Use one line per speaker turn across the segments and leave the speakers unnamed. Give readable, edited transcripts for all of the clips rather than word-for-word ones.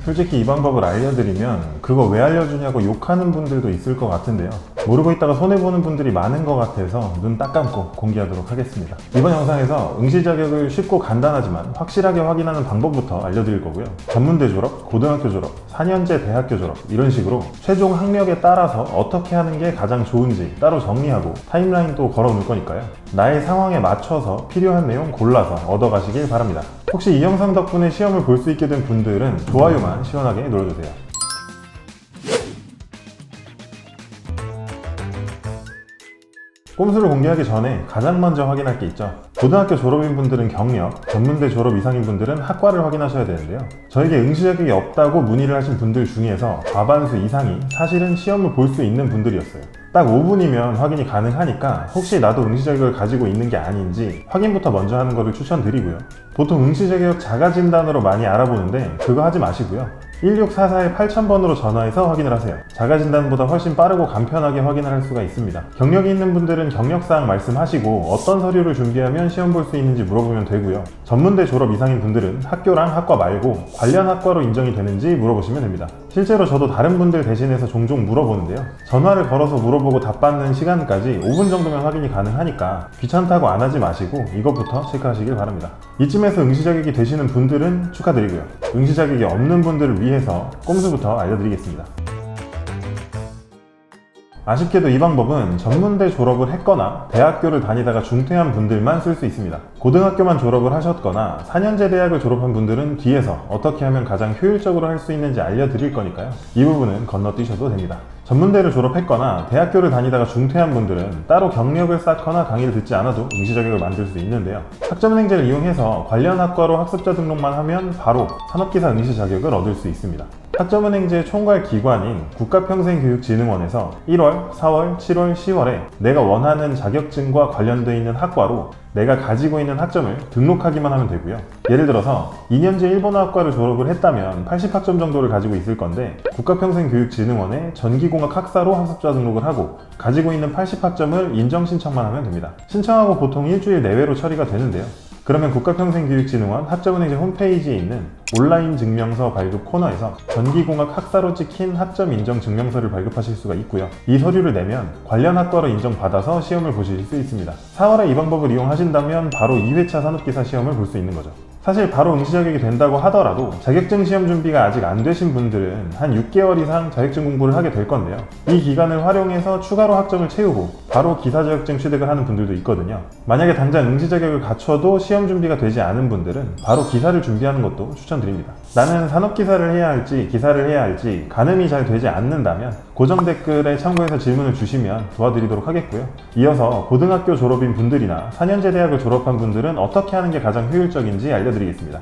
솔직히 이 방법을 알려드리면 그거 왜 알려주냐고 욕하는 분들도 있을 것 같은데요. 모르고 있다가 손해보는 분들이 많은 것 같아서 눈 딱 감고 공개하도록 하겠습니다. 이번 영상에서 응시 자격을 쉽고 간단하지만 확실하게 확인하는 방법부터 알려드릴 거고요. 전문대 졸업, 고등학교 졸업, 4년제 대학교 졸업 이런 식으로 최종 학력에 따라서 어떻게 하는 게 가장 좋은지 따로 정리하고 타임라인도 걸어 놓을 거니까요. 나의 상황에 맞춰서 필요한 내용 골라서 얻어가시길 바랍니다. 혹시 이 영상 덕분에 시험을 볼 수 있게 된 분들은 좋아요만 시원하게 눌러주세요. 꼼수를 공개하기 전에 가장 먼저 확인할 게 있죠. 고등학교 졸업인 분들은 경력, 전문대 졸업 이상인 분들은 학과를 확인하셔야 되는데요. 저에게 응시 자격이 없다고 문의를 하신 분들 중에서 과반수 이상이 사실은 시험을 볼 수 있는 분들이었어요. 딱 5분이면 확인이 가능하니까 혹시 나도 응시 자격을 가지고 있는 게 아닌지 확인부터 먼저 하는 것을 추천드리고요. 보통 응시 자격 자가 진단으로 많이 알아보는데 그거 하지 마시고요. 1644-8000번으로 전화해서 확인을 하세요. 자가진단보다 훨씬 빠르고 간편하게 확인을 할 수가 있습니다. 경력이 있는 분들은 경력사항 말씀하시고 어떤 서류를 준비하면 시험 볼 수 있는지 물어보면 되고요. 전문대 졸업 이상인 분들은 학교랑 학과 말고 관련 학과로 인정이 되는지 물어보시면 됩니다. 실제로 저도 다른 분들 대신해서 종종 물어보는데요. 전화를 걸어서 물어보고 답받는 시간까지 5분 정도면 확인이 가능하니까 귀찮다고 안 하지 마시고 이것부터 체크하시길 바랍니다. 이쯤에서 응시 자격이 되시는 분들은 축하드리고요. 응시 자격이 없는 분들을 위해서 꼼수부터 알려드리겠습니다. 아쉽게도 이 방법은 전문대 졸업을 했거나 대학교를 다니다가 중퇴한 분들만 쓸 수 있습니다. 고등학교만 졸업을 하셨거나 4년제 대학을 졸업한 분들은 뒤에서 어떻게 하면 가장 효율적으로 할 수 있는지 알려드릴 거니까요. 이 부분은 건너뛰셔도 됩니다. 전문대를 졸업했거나 대학교를 다니다가 중퇴한 분들은 따로 경력을 쌓거나 강의를 듣지 않아도 응시 자격을 만들 수 있는데요. 학점은행제를 이용해서 관련 학과로 학습자 등록만 하면 바로 산업기사 응시 자격을 얻을 수 있습니다. 학점은행제의 총괄 기관인 국가평생교육진흥원에서 1월, 4월, 7월, 10월에 내가 원하는 자격증과 관련되어 있는 학과로 내가 가지고 있는 학점을 등록하기만 하면 되고요. 예를 들어서 2년제 일본어학과를 졸업을 했다면 80학점 정도를 가지고 있을 건데 국가평생교육진흥원에 전기공학 학사로 학습자 등록을 하고 가지고 있는 80학점을 인정 신청만 하면 됩니다. 신청하고 보통 일주일 내외로 처리가 되는데요. 그러면 국가평생교육진흥원 학점은행제 홈페이지에 있는 온라인 증명서 발급 코너에서 전기공학 학사로 찍힌 학점 인정 증명서를 발급하실 수가 있고요. 이 서류를 내면 관련 학과로 인정받아서 시험을 보실 수 있습니다. 4월에 이 방법을 이용하신다면 바로 2회차 산업기사 시험을 볼 수 있는 거죠. 사실 바로 응시 자격이 된다고 하더라도 자격증 시험 준비가 아직 안 되신 분들은 한 6개월 이상 자격증 공부를 하게 될 건데요. 이 기간을 활용해서 추가로 학점을 채우고 바로 기사 자격증 취득을 하는 분들도 있거든요. 만약에 당장 응시 자격을 갖춰도 시험 준비가 되지 않은 분들은 바로 기사를 준비하는 것도 추천드립니다. 나는 산업기사를 해야 할지 기사를 해야 할지 가늠이 잘 되지 않는다면 고정 댓글에 참고해서 질문을 주시면 도와드리도록 하겠고요. 이어서 고등학교 졸업인 분들이나 4년제 대학을 졸업한 분들은 어떻게 하는 게 가장 효율적인지 알려드리겠습니다.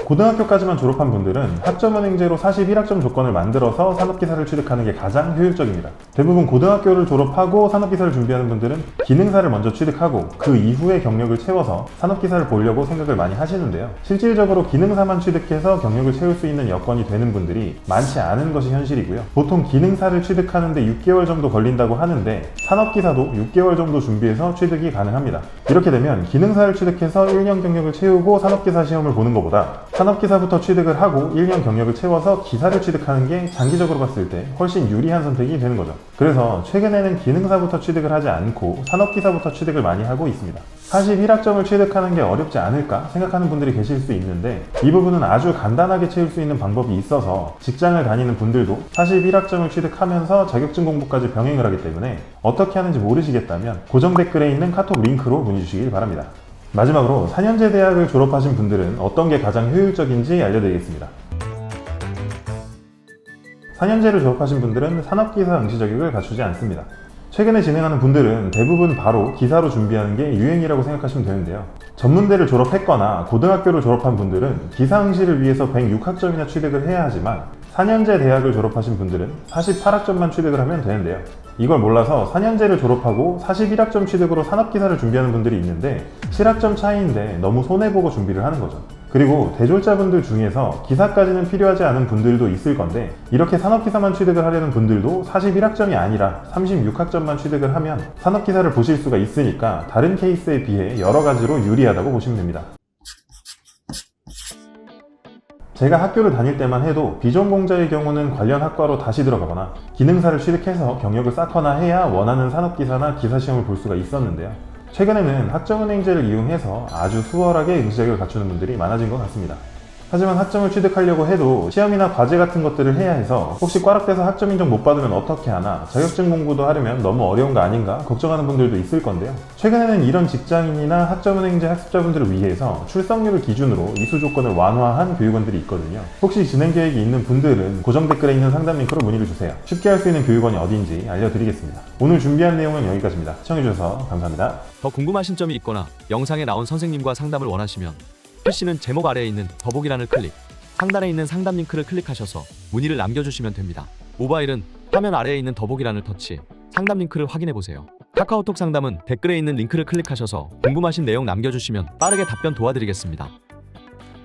고등학교까지만 졸업한 분들은 학점은행제로 41학점 조건을 만들어서 산업기사를 취득하는 게 가장 효율적입니다. 대부분 고등학교를 졸업하고 산업기사를 준비하는 분들은 기능사를 먼저 취득하고 그 이후에 경력을 채워서 산업기사를 보려고 생각을 많이 하시는데요. 실질적으로 기능사만 취득해서 경력을 채울 수 있는 여건이 되는 분들이 많지 않은 것이 현실이고요. 보통 기능사를 취득하는데 6개월 정도 걸린다고 하는데 산업기사도 6개월 정도 준비해서 취득이 가능합니다. 이렇게 되면 기능사를 취득해서 1년 경력을 채우고 산업기사 시험을 보는 것보다 산업기사부터 취득을 하고 1년 경력을 채워서 기사를 취득하는 게 장기적으로 봤을 때 훨씬 유리한 선택이 되는 거죠. 그래서 최근에는 기능사부터 취득을 하지 않고 산업기사부터 취득을 많이 하고 있습니다. 41학점을 취득하는 게 어렵지 않을까 생각하는 분들이 계실 수 있는데 이 부분은 아주 간단하게 채울 수 있는 방법이 있어서 직장을 다니는 분들도 41학점을 취득하면서 자격증 공부까지 병행을 하기 때문에 어떻게 하는지 모르시겠다면 고정 댓글에 있는 카톡 링크로 문의 주시길 바랍니다. 마지막으로 4년제 대학을 졸업하신 분들은 어떤 게 가장 효율적인지 알려드리겠습니다. 4년제를 졸업하신 분들은 산업기사 응시 자격을 갖추지 않습니다. 최근에 진행하는 분들은 대부분 바로 기사로 준비하는 게 유행이라고 생각하시면 되는데요. 전문대를 졸업했거나 고등학교를 졸업한 분들은 기사 응시를 위해서 106학점이나 취득을 해야 하지만 4년제 대학을 졸업하신 분들은 48학점만 취득을 하면 되는데요. 이걸 몰라서 4년제를 졸업하고 41학점 취득으로 산업기사를 준비하는 분들이 있는데 7학점 차이인데 너무 손해보고 준비를 하는 거죠. 그리고 대졸자분들 중에서 기사까지는 필요하지 않은 분들도 있을 건데 이렇게 산업기사만 취득을 하려는 분들도 41학점이 아니라 36학점만 취득을 하면 산업기사를 보실 수가 있으니까 다른 케이스에 비해 여러 가지로 유리하다고 보시면 됩니다. 제가 학교를 다닐 때만 해도 비전공자의 경우는 관련 학과로 다시 들어가거나 기능사를 취득해서 경력을 쌓거나 해야 원하는 산업기사나 기사시험을 볼 수가 있었는데요. 최근에는 학점은행제를 이용해서 아주 수월하게 응시 자격을 갖추는 분들이 많아진 것 같습니다. 하지만 학점을 취득하려고 해도 시험이나 과제 같은 것들을 해야 해서 혹시 꽈락돼서 학점 인정 못 받으면 어떻게 하나, 자격증 공부도 하려면 너무 어려운 거 아닌가 걱정하는 분들도 있을 건데요. 최근에는 이런 직장인이나 학점은행제 학습자분들을 위해서 출석률을 기준으로 이수 조건을 완화한 교육원들이 있거든요. 혹시 진행 계획이 있는 분들은 고정 댓글에 있는 상담 링크로 문의를 주세요. 쉽게 할 수 있는 교육원이 어디인지 알려드리겠습니다. 오늘 준비한 내용은 여기까지입니다. 시청해주셔서 감사합니다.
더 궁금하신 점이 있거나 영상에 나온 선생님과 상담을 원하시면 PC는 제목 아래에 있는 더보기란을 클릭, 상단에 있는 상담 링크를 클릭하셔서 문의를 남겨주시면 됩니다. 모바일은 화면 아래에 있는 더보기란을 터치, 상담 링크를 확인해보세요. 카카오톡 상담은 댓글에 있는 링크를 클릭하셔서 궁금하신 내용 남겨주시면 빠르게 답변 도와드리겠습니다.